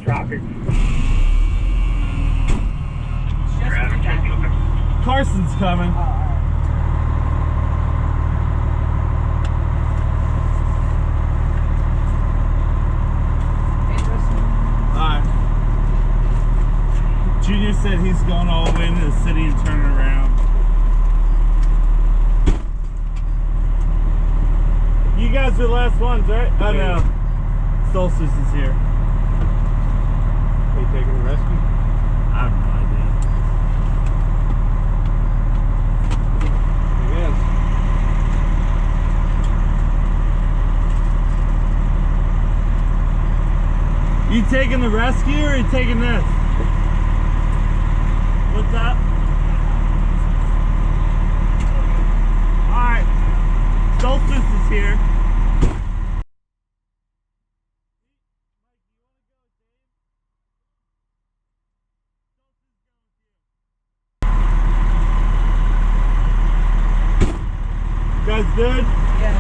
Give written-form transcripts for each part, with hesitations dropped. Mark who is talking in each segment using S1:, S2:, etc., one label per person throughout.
S1: Traffic.
S2: Carson's coming. Alright. Junior said he's going all the way into the city and turning around. You guys are the last ones, right? Oh no. Solstice is here.
S1: Are you taking a rescue?
S2: I have no idea.
S1: Yes.
S2: You taking the rescue or are you taking this? What's up? Alright. Solstice is here. You guys good?
S3: Yeah.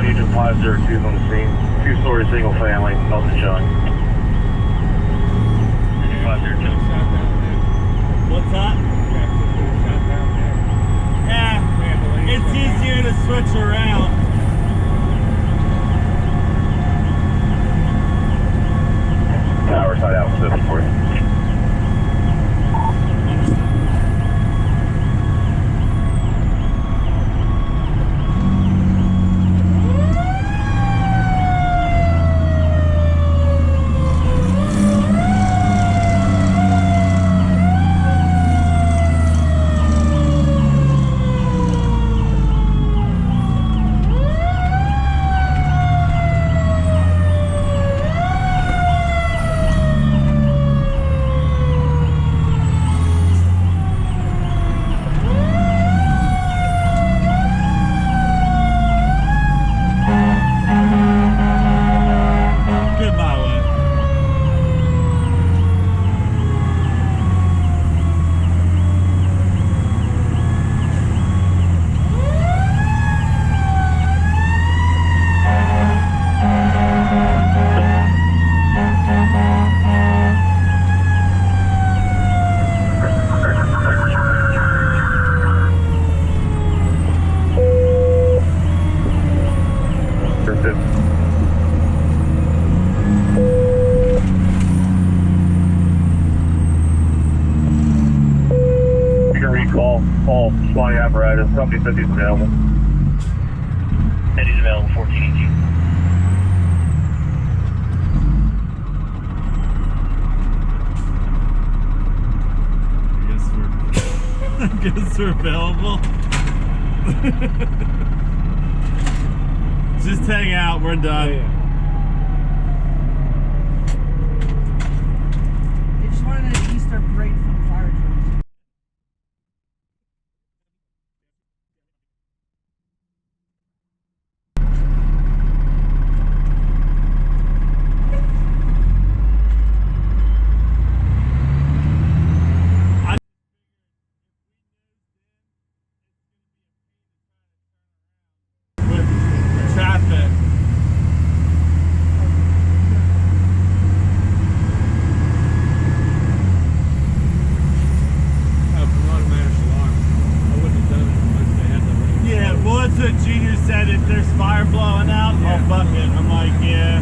S1: Unit 502 on the scene. Two-story single family, Elton John. 502.
S2: What's that? Yeah, it's easier to switch around.
S1: Power side out 7 for you. All flying apparatus. Company said he's available.
S3: Eddie's available, 1418.
S2: I guess we're available. Just hang out. We're done.
S4: They just wanted an Easter parade for the fire trucks.
S2: With traffic. Yeah, well, that's what Junior said. If there's fire blowing out, I'll buck it. I'm like, yeah.